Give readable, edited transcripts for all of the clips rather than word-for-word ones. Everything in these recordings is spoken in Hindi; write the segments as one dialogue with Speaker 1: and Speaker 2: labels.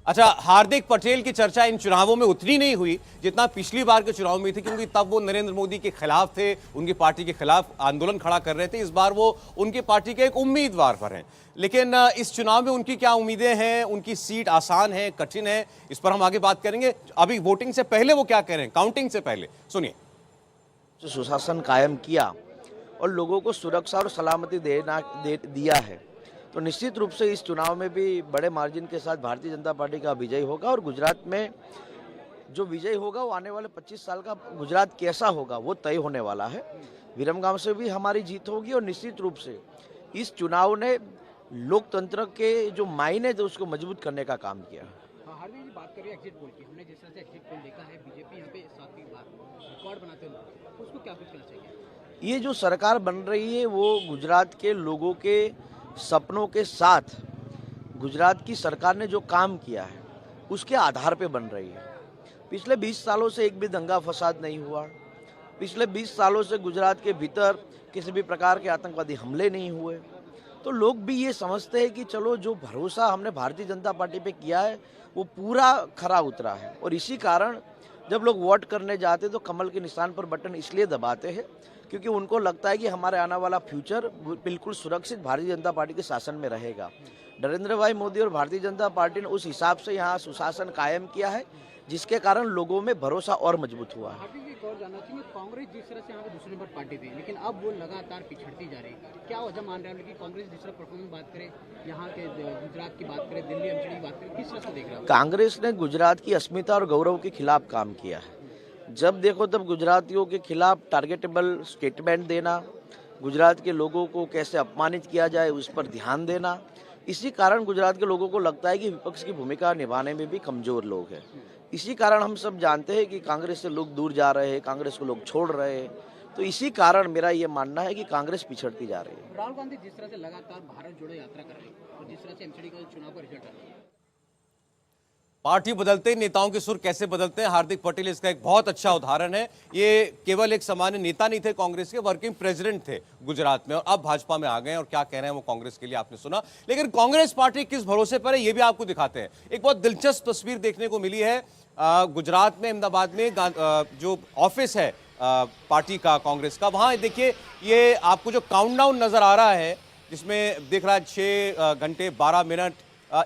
Speaker 1: अच्छा, हार्दिक पटेल की चर्चा इन चुनावों में उतनी नहीं हुई जितना पिछली बार के चुनाव में थी, क्योंकि तब वो नरेंद्र मोदी के खिलाफ थे, उनकी पार्टी के खिलाफ आंदोलन खड़ा कर रहे थे। इस बार वो उनकी पार्टी के एक उम्मीदवार पर हैं। लेकिन इस चुनाव में उनकी क्या उम्मीदें हैं, उनकी सीट आसान है, कठिन है, इस पर हम आगे बात करेंगे। अभी वोटिंग से पहले वो क्या कह रहे हैं, काउंटिंग से पहले सुनिए।
Speaker 2: जो सुशासन कायम किया और लोगों को सुरक्षा और सलामती दिया है, तो निश्चित रूप से इस चुनाव में भी बड़े मार्जिन के साथ भारतीय जनता पार्टी का विजय होगा। और गुजरात में जो विजय होगा वो आने वाले 25 साल का गुजरात कैसा होगा वो तय होने वाला है। विरमगांव से भी हमारी जीत होगी और निश्चित रूप से इस चुनाव ने लोकतंत्र के जो मायने थे उसको मजबूत करने का काम किया।
Speaker 3: हार्दिक जी, बात करिए एग्जिट पोल की। हमने जिस तरह से एग्जिट पोल देखा है, बीजेपी यहाँ पे 7वीं बार रिकॉर्ड बनाते हुए, उसको क्या कुछ कहना चाहिए?
Speaker 2: ये जो सरकार बन रही है वो गुजरात के लोगों के सपनों के साथ गुजरात की सरकार ने जो काम किया है उसके आधार पे बन रही है। पिछले 20 सालों से एक भी दंगा फसाद नहीं हुआ। पिछले 20 सालों से गुजरात के भीतर किसी भी प्रकार के आतंकवादी हमले नहीं हुए। तो लोग भी ये समझते हैं कि चलो, जो भरोसा हमने भारतीय जनता पार्टी पे किया है वो पूरा खरा उतरा है। और इसी कारण जब लोग वोट करने जाते हैं तो कमल के निशान पर बटन इसलिए दबाते हैं क्योंकि उनको लगता है कि हमारे आने वाला फ्यूचर बिल्कुल सुरक्षित भारतीय जनता पार्टी के शासन में रहेगा। नरेंद्र भाई मोदी और भारतीय जनता पार्टी ने उस हिसाब से यहाँ सुशासन कायम किया है, जिसके कारण लोगों में भरोसा और मजबूत हुआ है।
Speaker 3: हार्दिक जी, एक और जानना चाहिए, कांग्रेस जिस तरह से यहाँ पे दूसरे नंबर पार्टी थी, लेकिन अब वो लगातार पिछड़ती जा रही है, क्या वजह मान रहे हैं? लेकिन कांग्रेस जिस तरह परफॉर्मेंस बात करें, यहाँ के गुजरात की बात करें, दिल्ली एमसीडी की बात करें, किस तरह से देख रहे हैं?
Speaker 2: कांग्रेस ने गुजरात की अस्मिता और गौरव के खिलाफ काम किया है। जब देखो तब गुजरातियों के खिलाफ टारगेटेबल स्टेटमेंट देना, गुजरात के लोगों को कैसे अपमानित किया जाए उस पर ध्यान देना, इसी कारण गुजरात के लोगों को लगता है कि विपक्ष की भूमिका निभाने में भी कमजोर लोग हैं। इसी कारण हम सब जानते हैं कि कांग्रेस से लोग दूर जा रहे हैं, कांग्रेस को लोग छोड़ रहे हैं। तो इसी कारण मेरा ये मानना है कि कांग्रेस पिछड़ती जा रही है।
Speaker 3: राहुल गांधी जिस तरह से लगातार भारत जोड़ो यात्रा कर रहे हैं और जिस तरह से एमसीडी का चुनाव का रिजल्ट आ रहा है,
Speaker 1: पार्टी बदलते ही नेताओं के सुर कैसे बदलते हैं, हार्दिक पटेल इसका एक बहुत अच्छा उदाहरण है। ये केवल एक सामान्य नेता नहीं थे, कांग्रेस के वर्किंग प्रेसिडेंट थे गुजरात में, और अब भाजपा में आ गए हैं और क्या कह रहे हैं वो कांग्रेस के लिए आपने सुना। लेकिन कांग्रेस पार्टी किस भरोसे पर है ये भी आपको दिखाते हैं। एक बहुत दिलचस्प तस्वीर देखने को मिली है गुजरात में, अहमदाबाद में जो ऑफिस है पार्टी का, कांग्रेस का, वहां देखिए ये आपको जो काउंटडाउन नजर आ रहा है जिसमें दिख रहा है 6 घंटे 12 मिनट,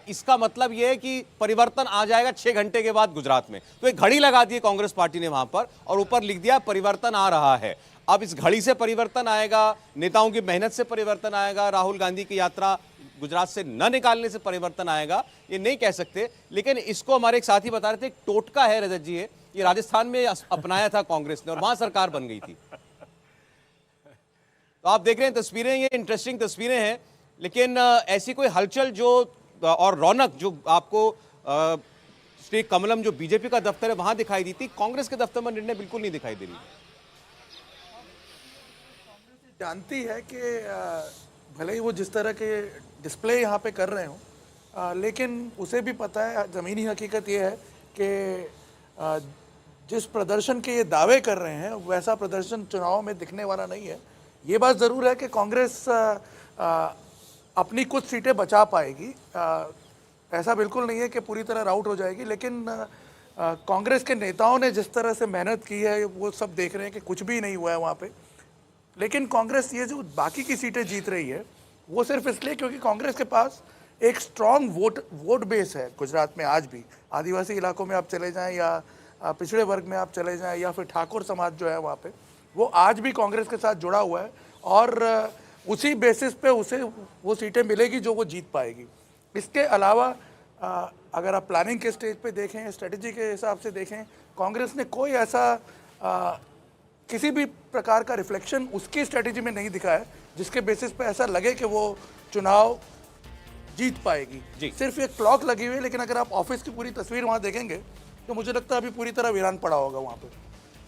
Speaker 1: इसका मतलब यह है कि परिवर्तन आ जाएगा 6 घंटे के बाद गुजरात में। तो एक घड़ी लगा दी है कांग्रेस पार्टी ने वहां पर और ऊपर लिख दिया परिवर्तन आ रहा है। अब इस घड़ी से परिवर्तन आएगा, नेताओं की मेहनत से परिवर्तन आएगा, राहुल गांधी की यात्रा गुजरात से न निकालने से परिवर्तन आएगा, ये नहीं कह सकते। लेकिन इसको हमारे एक साथी बता रहे थे, एक टोटका है रजत जी, ये राजस्थान में अपनाया था कांग्रेस ने और वहां सरकार बन गई थी। तो आप देख रहे हैं तस्वीरें, ये इंटरेस्टिंग तस्वीरें हैं। लेकिन ऐसी कोई हलचल जो और रौनक जो आपको श्री कमलम जो बीजेपी का दफ्तर है वहां दिखाई दी थी, कांग्रेस के दफ्तर में निर्णय बिल्कुल नहीं दिखाई दे रही।
Speaker 4: जानती है कि भले ही वो जिस तरह के डिस्प्ले यहाँ पे कर रहे हो, लेकिन उसे भी पता है, ज़मीनी हकीकत ये है कि जिस प्रदर्शन के ये दावे कर रहे हैं वैसा प्रदर्शन चुनाव में दिखने वाला नहीं है। ये बात ज़रूर है कि कांग्रेस अपनी कुछ सीटें बचा पाएगी, ऐसा बिल्कुल नहीं है कि पूरी तरह आउट हो जाएगी। लेकिन कांग्रेस के नेताओं ने जिस तरह से मेहनत की है वो सब देख रहे हैं कि कुछ भी नहीं हुआ है वहाँ पे। लेकिन कांग्रेस ये जो बाकी की सीटें जीत रही है वो सिर्फ इसलिए क्योंकि कांग्रेस के पास एक स्ट्रॉन्ग वोट बेस है गुजरात में। आज भी आदिवासी इलाकों में आप चले जाएँ या पिछड़े वर्ग में आप चले जाएँ या फिर ठाकुर समाज जो है वहाँ पर, वो आज भी कांग्रेस के साथ जुड़ा हुआ है और उसी बेसिस पे उसे वो सीटें मिलेगी जो वो जीत पाएगी। इसके अलावा अगर आप प्लानिंग के स्टेज पे देखें, स्ट्रेटजी के हिसाब से देखें, कांग्रेस ने कोई ऐसा किसी भी प्रकार का रिफ्लेक्शन उसकी स्ट्रेटजी में नहीं दिखाया जिसके बेसिस पे ऐसा लगे कि वो चुनाव जीत पाएगी। सिर्फ एक क्लॉक लगी हुई है, लेकिन अगर आप ऑफिस की पूरी तस्वीर वहाँ देखेंगे तो मुझे लगता है अभी पूरी तरह वीरान पड़ा होगा वहाँ पे।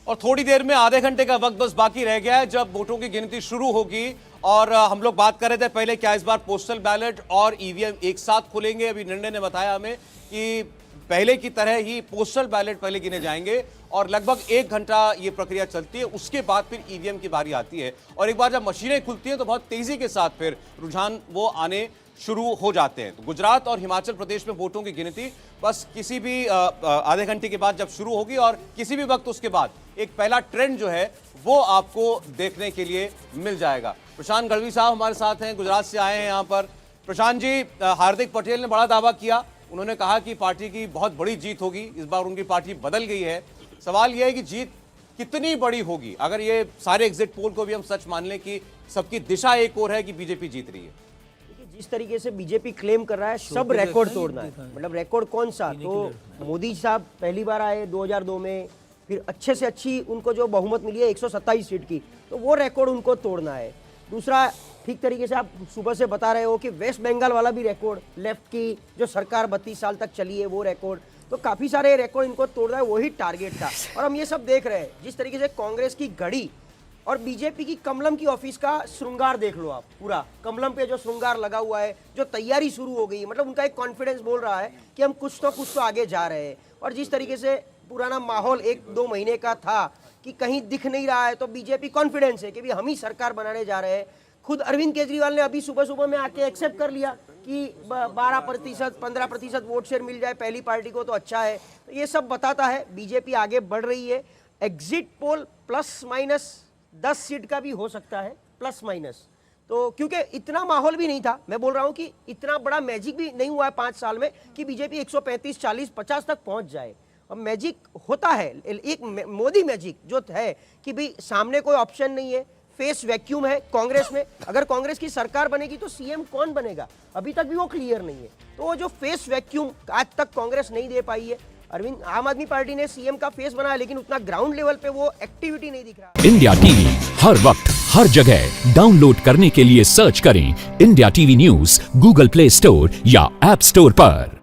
Speaker 1: और थोड़ी देर में, आधे घंटे का वक्त बस बाकी रह गया है जब वोटों की गिनती शुरू होगी। और हम लोग बात कर रहे थे पहले, क्या इस बार पोस्टल बैलेट और ईवीएम एक साथ खुलेंगे? अभी निर्णय ने बताया हमें कि पहले की तरह ही पोस्टल बैलेट पहले गिने जाएंगे और लगभग 1 घंटा ये प्रक्रिया चलती है। उसके बाद फिर ईवीएम की बारी आती है और एक बार जब मशीनें खुलती हैं तो बहुत तेजी के साथ फिर रुझान वो आने शुरू हो जाते हैं। तो गुजरात और हिमाचल प्रदेश में वोटों की गिनती बस किसी भी आधे घंटे के बाद जब शुरू होगी और किसी भी वक्त उसके बाद एक पहला ट्रेंड जो है वो आपको देखने के लिए मिल जाएगा। प्रशांत गढ़वी साहब हमारे साथ हैं, गुजरात से आए हैं यहाँ पर। प्रशांत जी, हार्दिक पटेल ने बड़ा दावा किया, उन्होंने कहा कि पार्टी की बहुत बड़ी जीत होगी, इस बार उनकी पार्टी बदल गई है। सवाल यह है कि जीत कितनी बड़ी होगी अगर ये सारे एग्जिट पोल को भी हम सच मान लें कि सबकी दिशा एक और है कि बीजेपी जीत रही है।
Speaker 5: जिस तरीके से बीजेपी क्लेम कर रहा है सब रिकॉर्ड तोड़ना है, मतलब रिकॉर्ड कौन सा, तो मोदी साहब पहली बार आए 2002 में, फिर अच्छे से अच्छी उनको जो बहुमत मिली है 127 सीट की, तो वो रिकॉर्ड उनको तोड़ना है। दूसरा, ठीक तरीके से आप सुबह से बता रहे हो कि वेस्ट बंगाल वाला भी रिकॉर्ड, लेफ्ट की जो सरकार 32 साल तक चली है वो रिकॉर्ड, तो काफ़ी सारे रिकॉर्ड इनको तोड़ना है, वही टारगेट था। और हम ये सब देख रहे हैं जिस तरीके से कांग्रेस की घड़ी और बीजेपी की कमलम की ऑफिस का श्रृंगार देख लो आप, पूरा कमलम पे जो श्रृंगार लगा हुआ है, जो तैयारी शुरू हो गई है, मतलब उनका एक कॉन्फिडेंस बोल रहा है कि हम कुछ तो आगे जा रहे हैं। और जिस तरीके से पुराना माहौल 1-2 महीने का था कि कहीं दिख नहीं रहा है, तो बीजेपी कॉन्फिडेंस है कि भी हम ही सरकार बनाने जा रहे हैं। खुद अरविंद केजरीवाल ने अभी सुबह सुबह में आके एक्सेप्ट कर लिया कि 12%, 15% वोट शेयर मिल जाए पहली पार्टी को तो अच्छा है। तो ये सब बताता है बीजेपी आगे बढ़ रही है। एग्जिट पोल ±10 सीट का भी हो सकता है, ±। तो क्योंकि इतना माहौल भी नहीं था, मैं बोल रहा हूं कि इतना बड़ा मैजिक भी नहीं हुआ है 5 साल में कि बीजेपी 135, 40, 50 तक पहुंच जाए। अब मैजिक होता है, एक मोदी मैजिक जो है कि भाई सामने कोई ऑप्शन नहीं है, फेस वैक्यूम है कांग्रेस में। अगर कांग्रेस की सरकार बनेगी तो सीएम कौन बनेगा, अभी तक भी वो क्लियर नहीं है। तो वो जो फेस वैक्यूम आज तक कांग्रेस नहीं दे पाई है, अरविंद आम आदमी पार्टी ने सीएम का फेस बनाया, लेकिन उतना ग्राउंड लेवल पे वो एक्टिविटी नहीं दिख रहा।
Speaker 6: इंडिया टीवी हर वक्त हर जगह डाउनलोड करने के लिए सर्च करें India TV news Google play store या ऐप स्टोर पर।